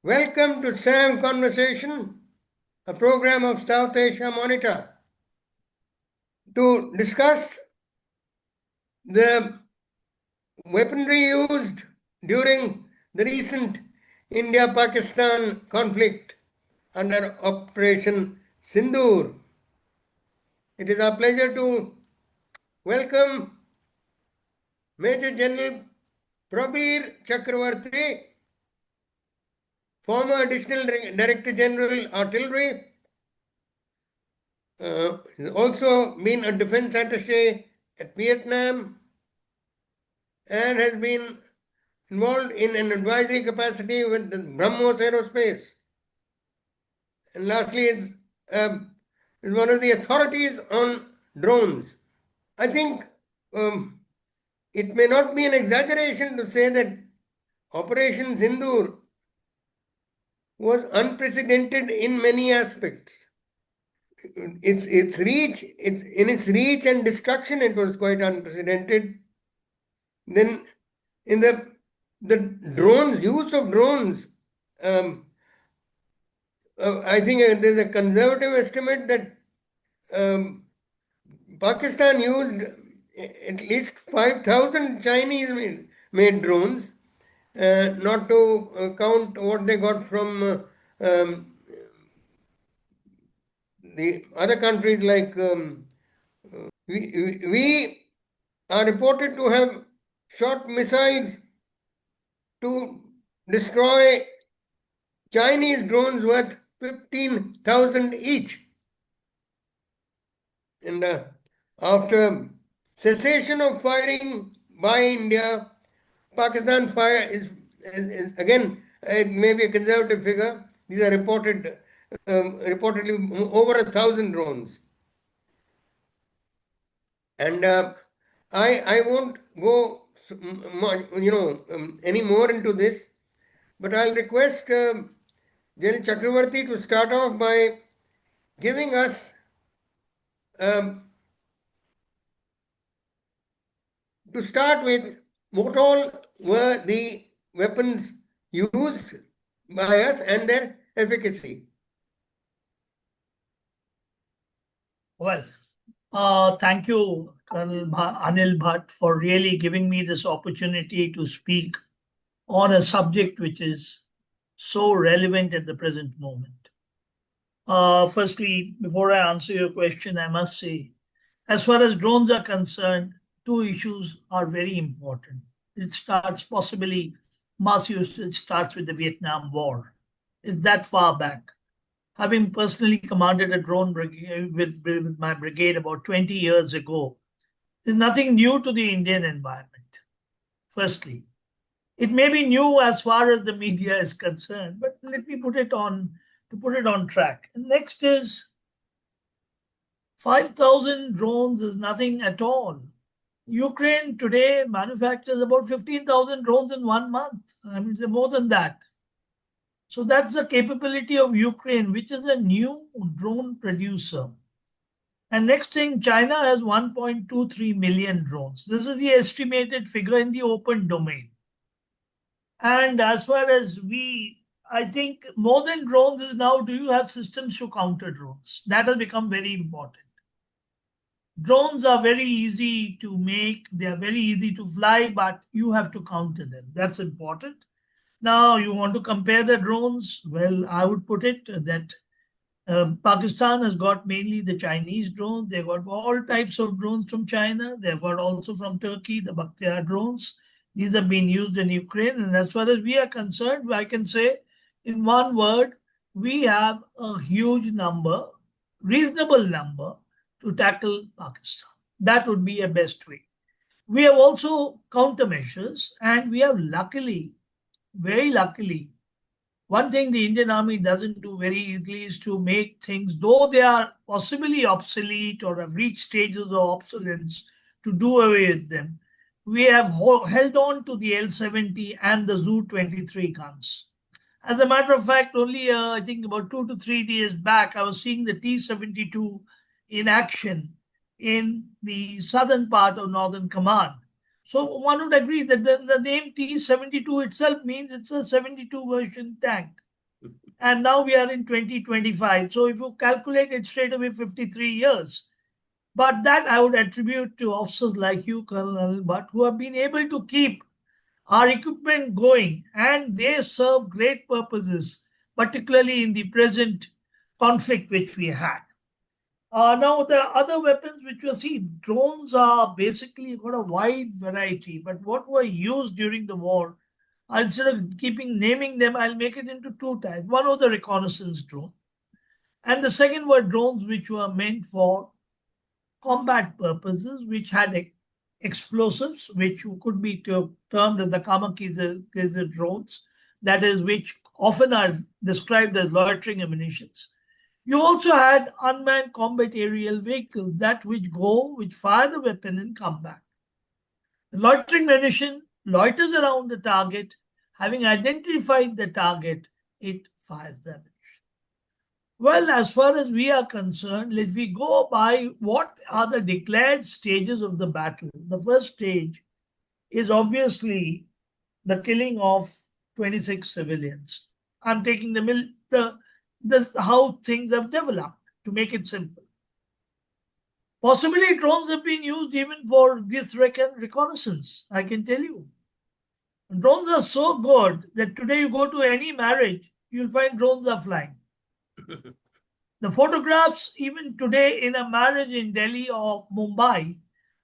Welcome to SAM Conversation, a program of South Asia Monitor, to discuss the weaponry used during the recent India-Pakistan conflict under Operation Sindoor. It is our pleasure to welcome Maj Gen Prabir Chakravarty, former Additional Director General Artillery, he's also been a defense attaché at Vietnam and has been involved in an advisory capacity with the BrahMos Aerospace. And lastly, is one of the authorities on drones. I think it may not be an exaggeration to say that Operation Sindoor was unprecedented in many aspects. Its reach and destruction, it was quite unprecedented. Then in the drones, use of drones, I think there's a conservative estimate that Pakistan used at least 5,000 Chinese made drones, not to count what they got from the other countries like we are reported to have shot missiles to destroy Chinese drones worth 15,000 each. And after cessation of firing by India, Pakistan fire is again, it may be a conservative figure. These are reportedly over 1,000 drones. And I won't go any more into this, but I'll request Gen Chakravarty to start off by giving us to start with, what all were the weapons used by us and their efficacy? Well, thank you, Col Anil Bhat, for really giving me this opportunity to speak on a subject which is so relevant at the present moment. Firstly, before I answer your question, I must say, as far as drones are concerned, two issues are very important. It starts possibly, mass usage starts with the Vietnam War. It's that far back. Having personally commanded a drone brigade with my brigade about 20 years ago, there's nothing new to the Indian environment. Firstly, it may be new as far as the media is concerned, but let me put it on track. And next is 5,000 drones is nothing at all. Ukraine today manufactures about 15,000 drones in 1 month. I mean, more than that. So that's the capability of Ukraine, which is a new drone producer. And next thing, China has 1.23 million drones. This is the estimated figure in the open domain. And as far as I think more than drones is now, do you have systems to counter drones? That has become very important. Drones are very easy to make. They are very easy to fly, but you have to counter them. That's important. Now, you want to compare the drones? Well, I would put it that Pakistan has got mainly the Chinese drones. They've got all types of drones from China. They've got also from Turkey, the Bakhtiar drones. These have been used in Ukraine. And as far as we are concerned, I can say in one word, we have a huge number, reasonable number to tackle Pakistan. That would be a best way. We have also countermeasures, and we have luckily, very luckily, one thing the Indian Army doesn't do very easily is to make things, though they are possibly obsolete or have reached stages of obsolescence, to do away with them. We have held on to the L-70 and the Zu-23 guns. As a matter of fact, only I think about 2 to 3 days back, I was seeing the T-72 in action in the southern part of Northern Command. So one would agree that the name T-72 itself means it's a 72 version tank. And now we are in 2025. So if you calculate it straight away, 53 years. But that I would attribute to officers like you, Col Anil Bhat, who have been able to keep our equipment going, and they serve great purposes, particularly in the present conflict which we had. Now, the other weapons which you see, drones are basically got a wide variety, but what were used during the war, instead of naming them, I'll make it into two types. One was the reconnaissance drone, and the second were drones which were meant for combat purposes, which had explosives, which could be termed as the kamikaze drones, that is, which often are described as loitering ammunitions. You also had unmanned combat aerial vehicles, that which fire the weapon and come back. The loitering munition loiters around the target. Having identified the target, it fires the ammunition. Well, as far as we are concerned, let we go by what are the declared stages of the battle. The first stage is obviously the killing of 26 civilians. I'm taking how things have developed to make it simple. Possibly drones have been used even for this reconnaissance, I can tell you. Drones are so good that today you go to any marriage, you'll find drones are flying. The photographs, even today in a marriage in Delhi or Mumbai,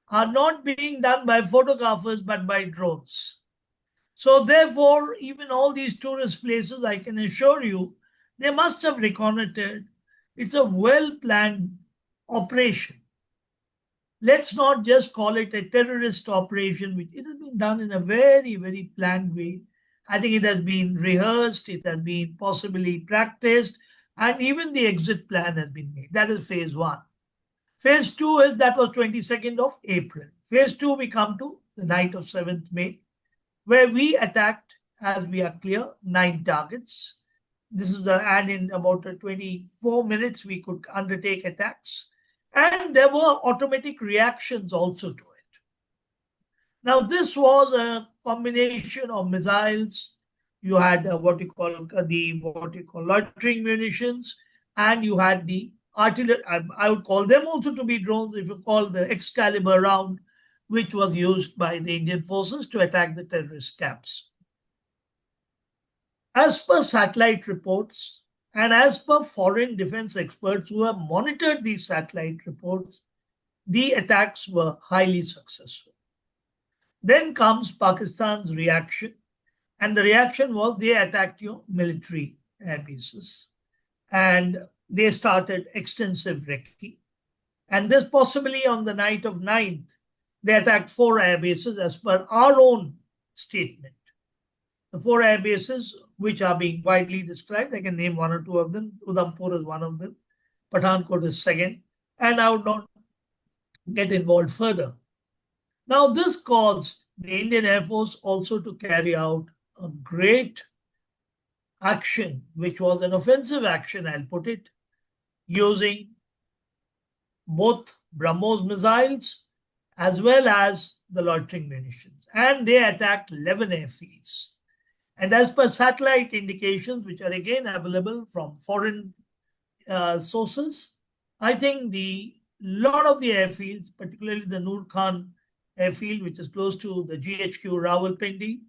are not being done by photographers but by drones. So, therefore, even all these tourist places, I can assure you, they must have reconnoitered. It's a well planned operation. Let's not just call it a terrorist operation, which it has been done in a very, very planned way. I think it has been rehearsed, it has been possibly practiced, and even the exit plan has been made. That is phase one. Phase two is that was 22nd of April. Phase two, we come to the night of 7th May, where we attacked, as we are clear, 9 targets. This is and in about 24 minutes, we could undertake attacks. And there were automatic reactions also to it. Now, this was a combination of missiles. You had what you call loitering munitions, and you had the artillery. I would call them also to be drones, if you call the Excalibur round, which was used by the Indian forces to attack the terrorist camps. As per satellite reports and as per foreign defense experts who have monitored these satellite reports, the attacks were highly successful. Then comes Pakistan's reaction, and the reaction was they attacked your military air bases and they started extensive recce. And this possibly on the night of 9th, they attacked 4 air bases as per our own statement. The 4 air bases, which are being widely described, I can name 1 or 2 of them. Udhampur is one of them. Pathankot is second. And I would not get involved further. Now, this caused the Indian Air Force also to carry out a great action, which was an offensive action, I'll put it, using both BrahMos missiles as well as the loitering munitions. And they attacked 11 airfields. And as per satellite indications, which are again available from foreign sources, I think the lot of the airfields, particularly the Noor Khan airfield, which is close to the GHQ Rawalpindi,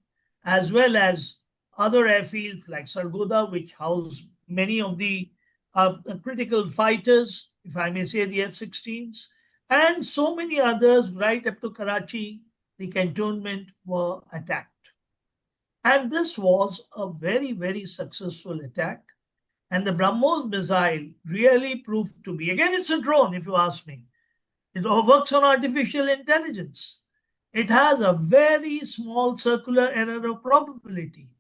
as well as other airfields like Sargodha, which house many of the critical fighters, if I may say, the F-16s, and so many others right up to Karachi, the cantonment, were attacked. And this was a very, very successful attack. And the BrahMos missile really proved to be, again, it's a drone, if you ask me. It works on artificial intelligence. It has a very small circular error of probability.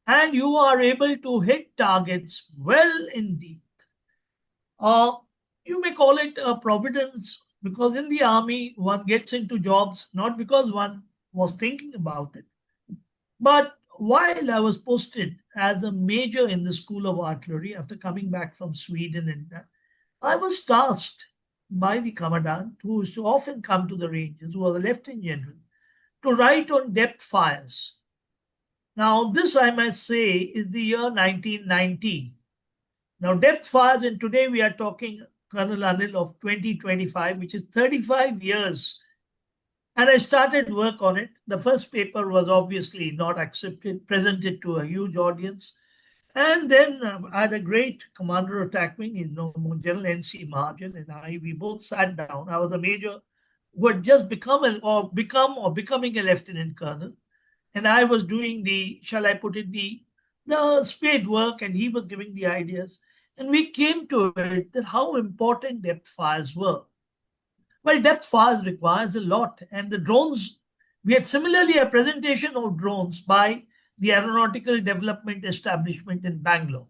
And you are able to hit targets well indeed. You may call it a providence, because in the army, one gets into jobs not because one was thinking about it, but while I was posted as a major in the School of Artillery after coming back from Sweden, and I was tasked by the commandant, who used to often come to the ranges, who was a lieutenant general, to write on depth fires. Now, this I must say is the year 1990, Now, depth fires, and today we are talking, Colonel Anil, of 2025, which is 35 years. And I started work on it. The first paper was obviously not accepted, presented to a huge audience. And then I had a great commander attack wing, General N.C. Maj Gen, and I, we both sat down. I was a major who had just becoming a lieutenant colonel. And I was doing the, shall I put it, the spade work, and he was giving the ideas. And we came to it that how important depth fires were. Well, depth fires requires a lot. And the drones, we had similarly a presentation of drones by the Aeronautical Development Establishment in Bangalore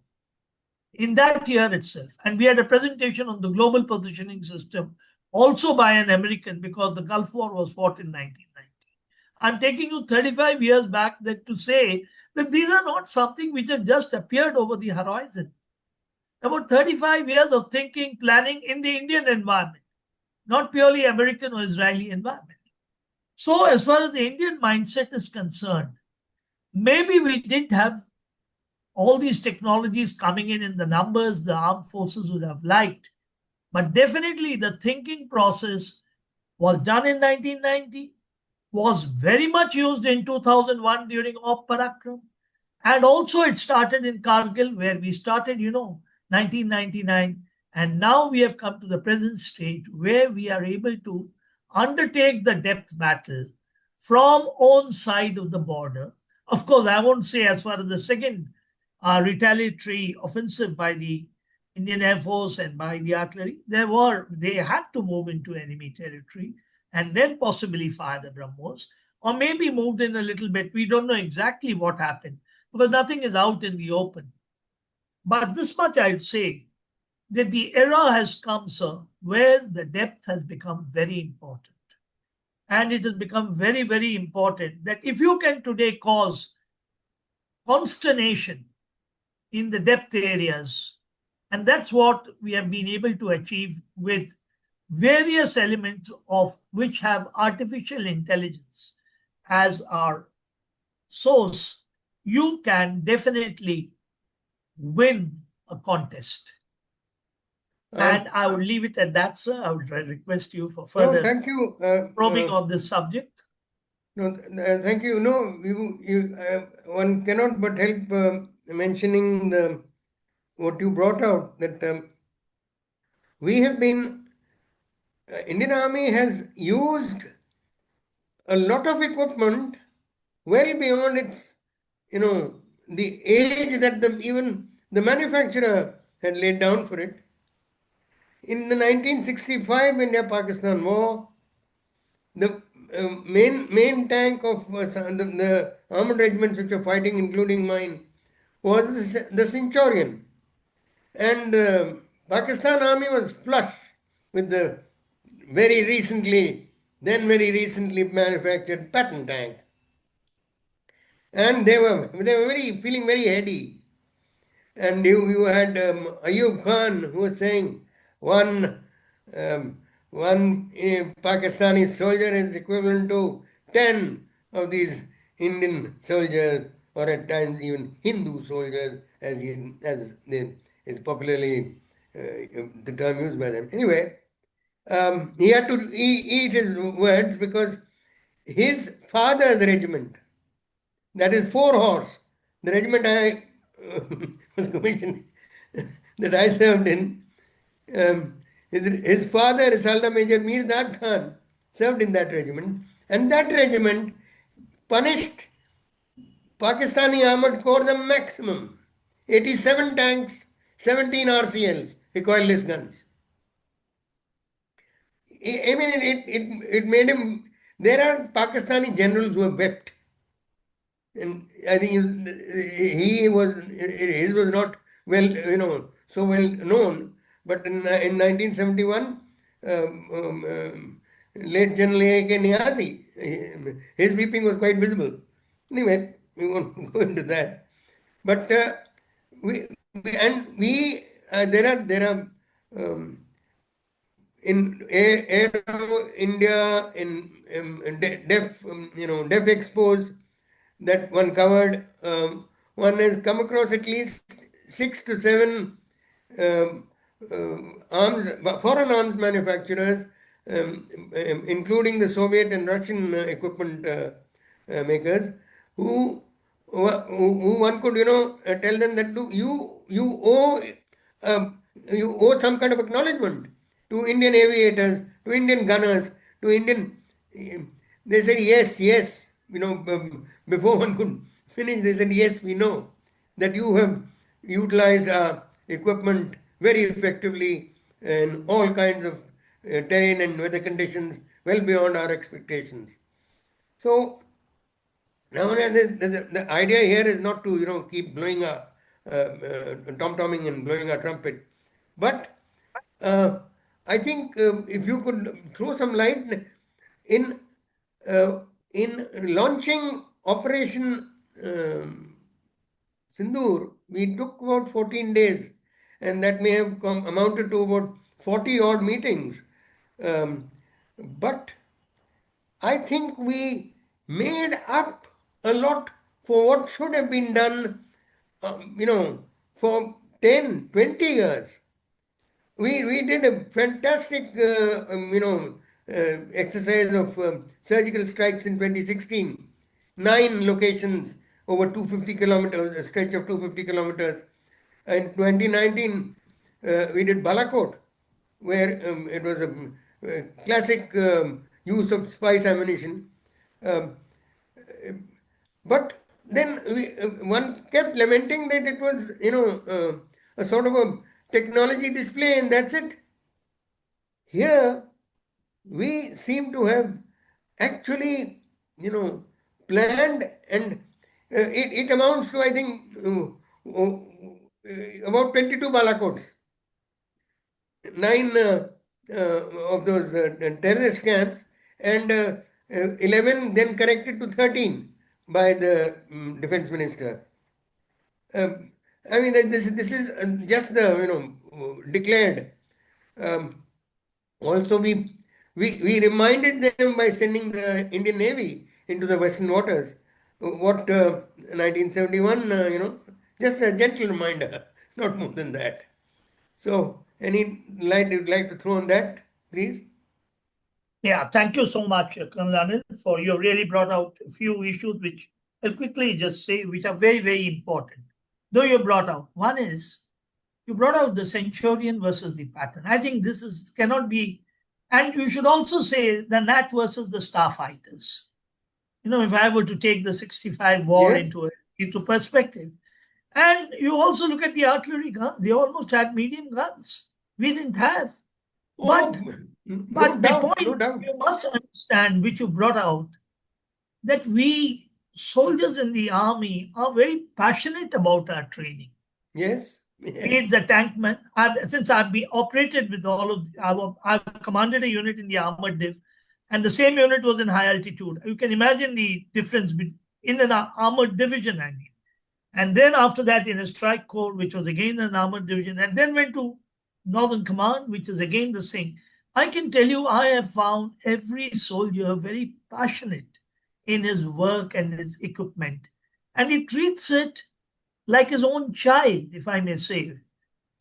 in that year itself. And we had a presentation on the global positioning system also by an American because the Gulf War was fought in 1990. I'm taking you 35 years back that to say that these are not something which have just appeared over the horizon. About 35 years of thinking, planning in the Indian environment, not purely American or Israeli environment. So, as far as the Indian mindset is concerned, maybe we didn't have all these technologies coming in the numbers the armed forces would have liked. But definitely the thinking process was done in 1990, was very much used in 2001 during Op Parakram. And also it started in Kargil, where we started, 1999. And now we have come to the present state where we are able to undertake the depth battle from on side of the border. Of course, I won't say as far as the second retaliatory offensive by the Indian Air Force and by the artillery, they had to move into enemy territory and then possibly fire the BrahMos, or maybe moved in a little bit. We don't know exactly what happened because nothing is out in the open. But this much I'd say that the era has come, sir, where the depth has become very important. And it has become very, very important that if you can today cause consternation in the depth areas, and that's what we have been able to achieve with various elements of which have artificial intelligence as our source, you can definitely win a contest. And I would leave it at that, sir. I would request you for further thank you. probing on this subject. No, thank you. No, one cannot but help mentioning what you brought out, that we have been, Indian Army has used a lot of equipment well beyond its, the age that even the manufacturer had laid down for it. In the 1965 India-Pakistan war, the main tank of the armored regiments which are fighting, including mine, was the Centurion. And the Pakistan Army was flush with the very recently manufactured Patton tank. And they were feeling very heady. And you had Ayub Khan who was saying one Pakistani soldier is equivalent to 10 of these Indian soldiers, or at times even Hindu soldiers, as is popularly the term used by them. Anyway, he had to eat his words because his father's regiment, that is 4 horse, the regiment I was commissioned, that I served in, his father, Salda Major Mir Dad Khan, served in that regiment, and that regiment punished Pakistani Armored Corps the maximum. 87 tanks, 17 RCLs, recoilless guns. I mean, it made him. There are Pakistani generals who have wept. And I think his was not so well known. But in 1971, late General A.K. Niazi, his weeping was quite visible. Anyway, we won't go into that. But there are in Aero India, in Def Expos that one covered, one has come across at least 6 to 7 foreign arms manufacturers, including the Soviet and Russian equipment makers, who one could, tell them that you owe some kind of acknowledgement to Indian aviators, to Indian gunners, to Indian. They said yes, yes. Before one could finish, they said yes, we know that you have utilized our equipment very effectively in all kinds of terrain and weather conditions, well beyond our expectations. So now the idea here is not to keep blowing our tom-tomming and blowing our trumpet, but uh, I think if you could throw some light in uh, in launching Operation Sindoor, we took about 14 days, and that may have amounted to about 40 odd meetings. But I think we made up a lot for what should have been done, for 10, 20 years. We did a fantastic, exercise of surgical strikes in 2016. 9 locations over 250 kilometers, a stretch of 250 kilometers. In 2019, we did Balakot, where it was a classic use of spice ammunition. Um, but then one kept lamenting that it was, a sort of a technology display, and that's it. Here, we seem to have actually, planned, and it amounts to, I think, about 22 Balakots. 9 of those terrorist camps, and 11 then corrected to 13 by the defense minister. Um, I mean, this is just the declared. Um, Also, we reminded them by sending the Indian Navy into the Western waters. What 1971, just a gentle reminder, not more than that. So, any light you'd like to throw on that, please? Yeah, thank you so much, Col Anil, for you really brought out a few issues which I'll quickly just say, which are very, very important. Though you brought out, one is you brought out the centurion versus the pattern. I think this is cannot be, and you should also say the Nat versus the starfighters. If I were to take the 65 war Yes. into perspective, and you also look at the artillery guns, they almost had medium guns. We didn't have. Oh, But no the doubt, no point doubt. you must understand, which you brought out, that we soldiers in the army are very passionate about our training. Yes, Be yes. it the tankman, since I've been operated with all of, I've commanded a unit in the armored div, and the same unit was in high altitude. You can imagine the difference in an armored division, I mean. And then after that, in a strike corps, which was again an armored division, and then went to Northern Command, which is again the same. I can tell you, I have found every soldier very passionate in his work and his equipment, and he treats it like his own child, if I may say.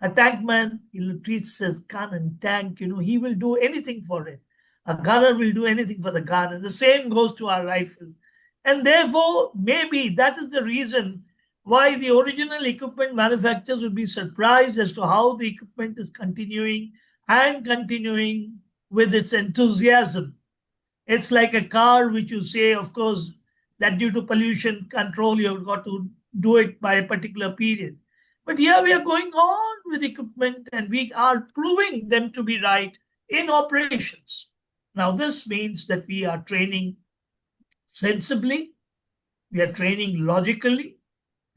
A tankman, he treats his gun and tank, he will do anything for it. A gunner will do anything for the gun, and the same goes to our rifle. And therefore, maybe that is the reason why the original equipment manufacturers would be surprised as to how the equipment is continuing with its enthusiasm. It's like a car which you say, of course, that due to pollution control, you've got to do it by a particular period. But here we are going on with equipment and we are proving them to be right in operations. Now, this means that we are training sensibly, we are training logically,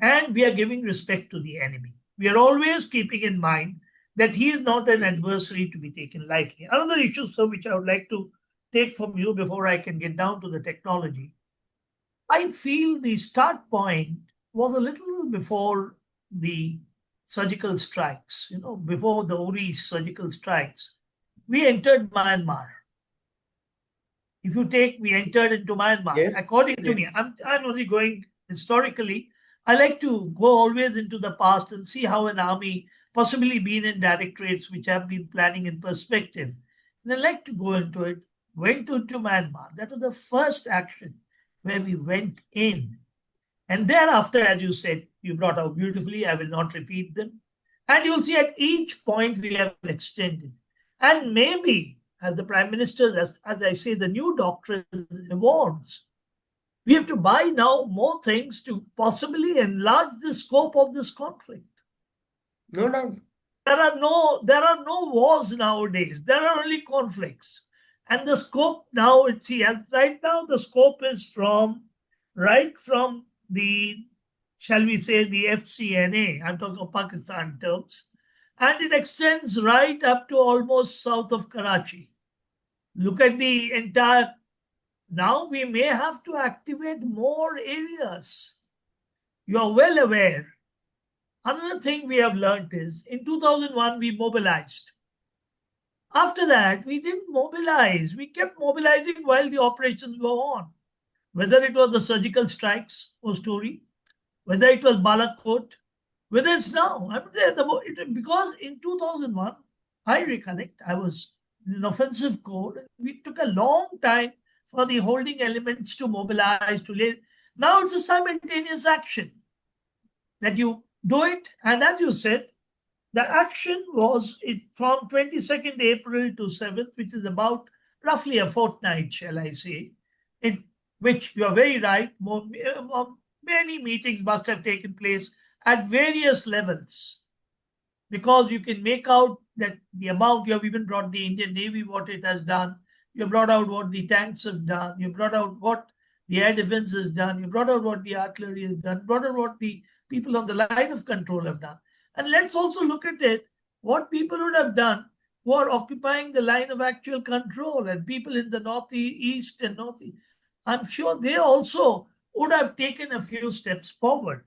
and we are giving respect to the enemy. We are always keeping in mind that he is not an adversary to be taken lightly. Another issue, sir, which I would like to take from you before I can get down to the technology. I feel the start point was a little before the surgical strikes, before the Uri surgical strikes. We entered Myanmar. If you take, we entered into Myanmar. Yes, According to yes. me, I'm only going historically. I like to go always into the past and see how an army possibly been in directorates which have been planning in perspective. And I'd like to go into it. Went into Myanmar. That was the first action where we went in. And thereafter, as you said, you brought out beautifully, I will not repeat them. And you'll see at each point we have extended. And maybe, as the Prime Minister, as I say, the new doctrine evolves, we have to buy now more things to possibly enlarge the scope of this conflict. No doubt. There are no wars nowadays. There are only conflicts. And the scope now, right now the scope is right from the, shall we say, the FCNA, I'm talking of Pakistan terms, and it extends right up to almost south of Karachi. Look at the entire, now we may have to activate more areas. You are well aware. Another thing we have learned is in 2001 we mobilized. After that, we didn't mobilize. We kept mobilizing while the operations were on. Whether it was the surgical strikes or story, whether it was Balakot, whether it's now. Because in 2001, I recollect, I was in an offensive corps. We took a long time for the holding elements to mobilize, to lay. Now it's a simultaneous action that you do it. And as you said, the action was from 22nd April to 7th, which is about roughly a fortnight, shall I say, in which you are very right, many meetings must have taken place at various levels, because you can make out that the amount, you have even brought the Indian Navy, what it has done, you brought out what the tanks have done, you brought out what the air defense has done, you brought out what the artillery has done, brought out what the people on the line of control have done. And let's also look at it, what people would have done who are occupying the line of actual control, and people in the northeast and northeast. I'm sure they also would have taken a few steps forward.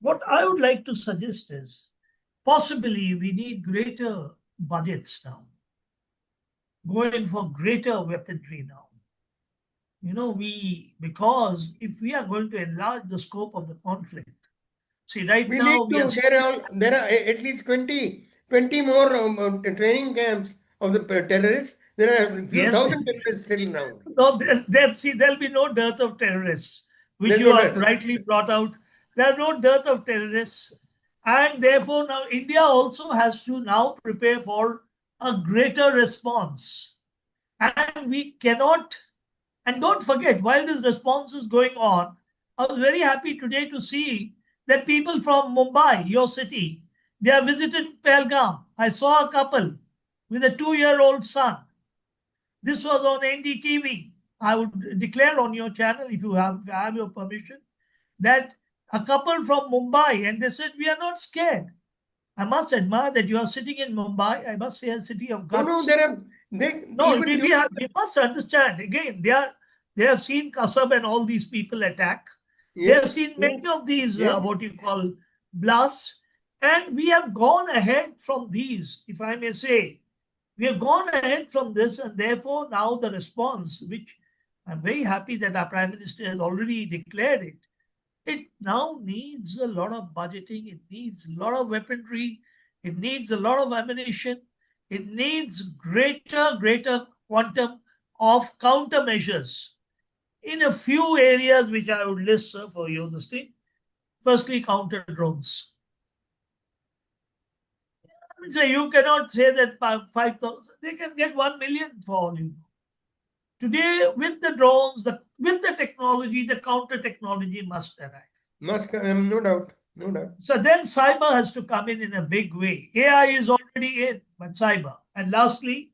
What I would like to suggest is possibly we need greater budgets now, going for greater weaponry now. Because if we are going to enlarge the scope of the conflict, see, right We now need we are. to, there are at least 20 more training camps of the terrorists. There are a few Yes. thousand terrorists still now. No, there'll be no dearth of terrorists, which There's you no have doubt. rightly brought out. There are no dearth of terrorists. And therefore, now India also has to now prepare for a greater response. And we cannot, and don't forget, while this response is going on, I was very happy today to see that people from Mumbai, your city, they have visited Pelgam. I saw a couple with a 2-year-old son. This was on NDTV. I would declare on your channel, if you have your permission, that a couple from Mumbai, and they said, we are not scared. I must admire that you are sitting in Mumbai. I must say, a city of No, no, guts. No, even we must understand. Again, they have seen Kasab and all these people attack. They have yes, seen yes, many of these, yes. what you call, blasts. And we have gone ahead from these, if I may say. We have gone ahead from this, and therefore now the response, which I'm very happy that our Prime Minister has already declared it, it now needs a lot of budgeting, it needs a lot of weaponry, it needs a lot of ammunition, it needs greater quantum of countermeasures in a few areas which I would list, sir, for you this thing. Firstly, counter drones. So you cannot say that 5,000, they can get 1 million for all you know. Today, with the drones, with the technology, the counter technology must arrive. Must, no doubt, no doubt. So then cyber has to come in a big way. AI is already in, but cyber. And lastly,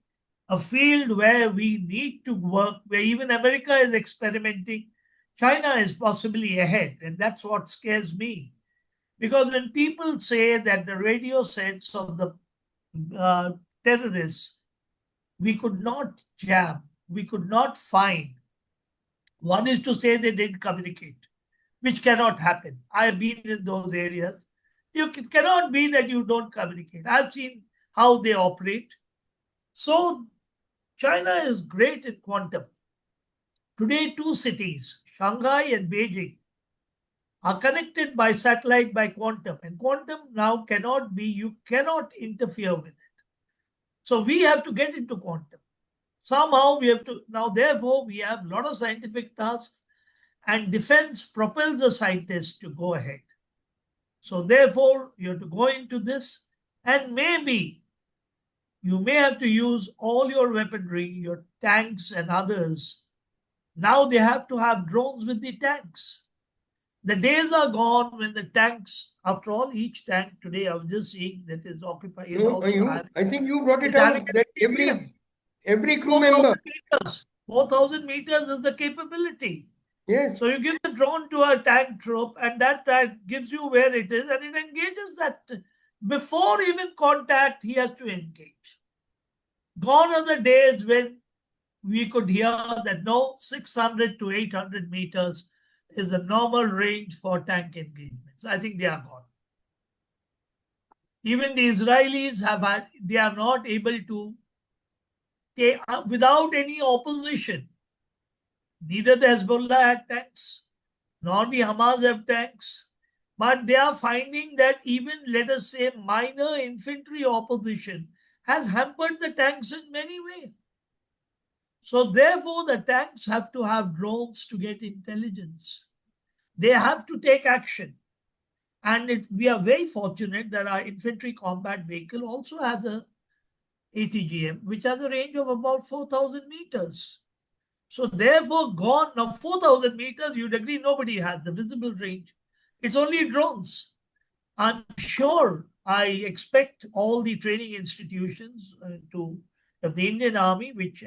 a field where we need to work, where even America is experimenting. China is possibly ahead, and that's what scares me. Because when people say that the radio sets of the uh, terrorists, we could not jam, we could not find. One is to say they didn't communicate, which cannot happen. I have been in those areas. It cannot be that you don't communicate. I've seen how they operate. So China is great in quantum. Today, two cities, Shanghai and Beijing, are connected by satellite by quantum. And quantum now you cannot interfere with it. So we have to get into quantum. Somehow we have to, now therefore we have a lot of scientific tasks, and defense propels the scientists to go ahead. So therefore you have to go into this, and maybe you may have to use all your weaponry, your tanks and others. Now they have to have drones with the tanks. The days are gone when the tanks, after all, each tank today, I was just seeing that is occupied, is No, also having, I think you brought is it having out a that TPM. every crew 4,000 member. meters. 4,000 meters is the capability. Yes. So you give the drone to a tank troop, and that tank gives you where it is, and it engages that. Before even contact, he has to engage. Gone are the days when we could hear that no, 600 to 800 meters is the normal range for tank engagements. I think they are gone. Even the Israelis they are not able to, without any opposition. Neither the Hezbollah had tanks, nor the Hamas have tanks. But they are finding that even, let us say, minor infantry opposition has hampered the tanks in many ways. So therefore, the tanks have to have drones to get intelligence. They have to take action. And we are very fortunate that our infantry combat vehicle also has a ATGM, which has a range of about 4,000 meters. So therefore, gone now 4,000 meters, you'd agree nobody has the visible range. It's only drones. I'm sure, I expect all the training institutions of the Indian Army, which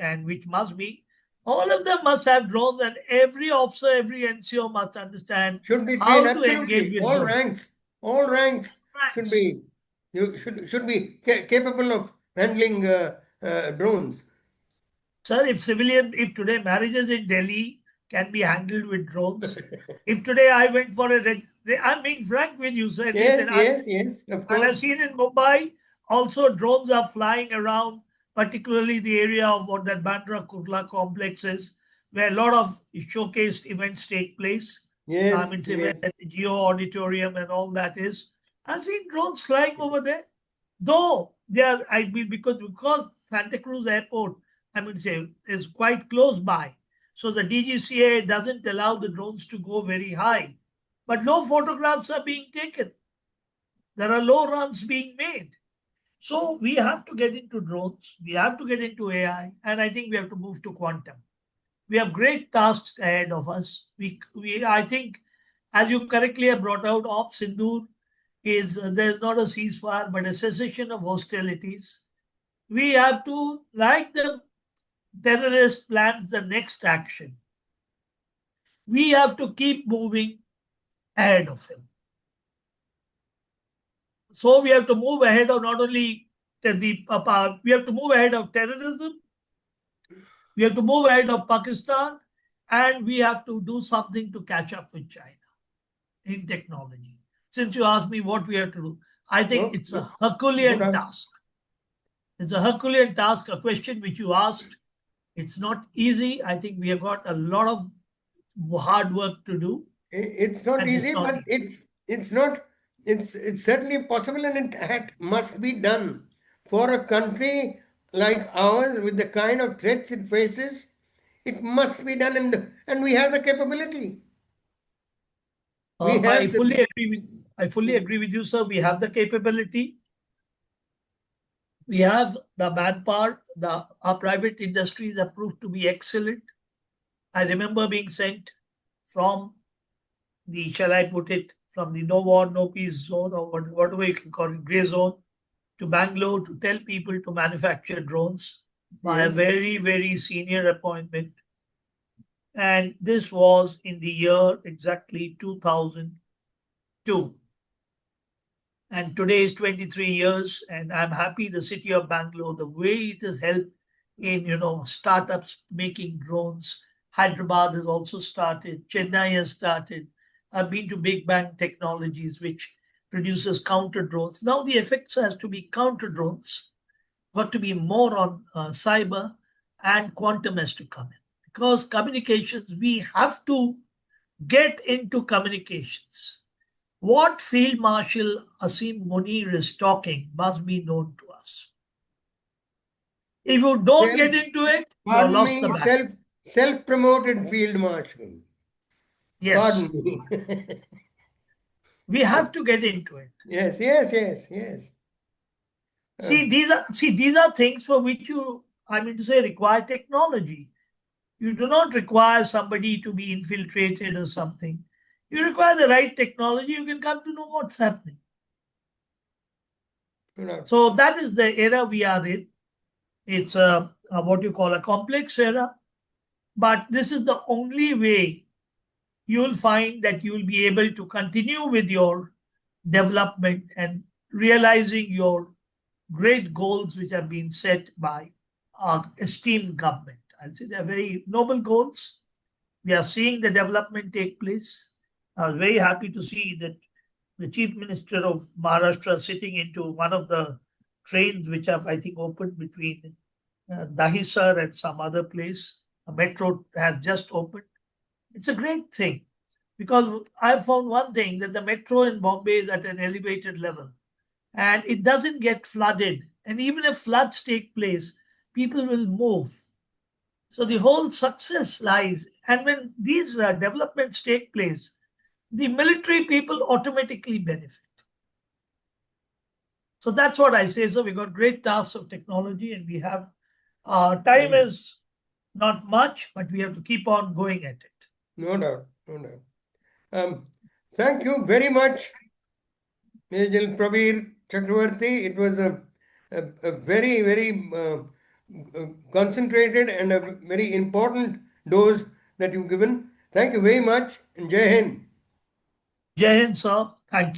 must be, all of them must have drones, and every officer, every NCO must understand Should be trained, how to engage absolutely. with drones. All ranks should be, you should be capable of handling drones. Sir, if today marriages in Delhi can be handled with drones, if today I went for I'm being frank with you, sir. Yes, of And I've course. seen in Mumbai, also drones are flying around, particularly the area of what that Bandra Kurla complex is, where a lot of showcased events take place. I Yes, mean, say where yes. the Geo Auditorium and all that is. I've seen drones flying over there. Though they are, I mean, because Santa Cruz Airport, I mean, say, is quite close by. So the DGCA doesn't allow the drones to go very high. But no photographs are being taken. There are low runs being made. So we have to get into drones, we have to get into AI, and I think we have to move to quantum. We have great tasks ahead of us. I think, as you correctly have brought out, Op Sindoor is there's not a ceasefire but a cessation of hostilities. We have to, like the terrorist plans the next action, we have to keep moving ahead of him. So we have to move ahead of not only we have to move ahead of terrorism, we have to move ahead of Pakistan, and we have to do something to catch up with China in technology. Since you asked me what we have to do, I think it's a Good Herculean answer. task. It's a Herculean task, a question which you asked. It's not easy. I think we have got a lot of hard work to do, It's not and it's easy, not but easy. it's certainly possible, and it must be done. For a country like ours, with the kind of threats it faces, it must be done, and we have the capability. We I have fully the agree with I fully agree with you, sir. We have the capability. We have the manpower. Our private industries have proved to be excellent. I remember being sent from the, shall I put it, from the no war, no peace zone, or whatever you can call it, gray zone, to Bangalore to tell people to manufacture drones by a yes. very, very senior appointment. And this was in the year exactly 2002. And today is 23 years, and I'm happy the city of Bangalore, the way it has helped in, startups making drones. Hyderabad has also started. Chennai has started. I've been to Big Bang Technologies, which produces counter drones. Now the effects has to be counter drones, got to be more on cyber, and quantum has to come in. Because communications, we have to get into communications. What Field Marshal Asim Munir is talking must be known to us. If you don't get into it, you have Pardon lost the me, battle. self-promoted field marshal. Yes, Pardon me. we have to get into it. Yes, yes, yes, yes. See, these are things for which you, I mean to say, require technology. You do not require somebody to be infiltrated or something. You require the right technology. You can come to know what's happening. So that is the era we are in. It's a what you call a complex era, but this is the only way you will find that you will be able to continue with your development and realizing your great goals which have been set by our esteemed government. I'll say they're very noble goals. We are seeing the development take place. I was very happy to see that the Chief Minister of Maharashtra sitting into one of the trains which have, I think, opened between Dahisar and some other place. A metro has just opened. It's a great thing because I found one thing that the metro in Bombay is at an elevated level and it doesn't get flooded. And even if floods take place, people will move. So the whole success lies. And when these developments take place, the military people automatically benefit. So that's what I say. So we got great tasks of technology and we have time is not much, but we have to keep on going at it. No doubt, no doubt. Thank you very much, Maj Gen Prabir Chakravarty. It was a very, very concentrated and a very important dose that you've given. Thank you very much and Jai Hind. Jai Hind, sir. Thank you.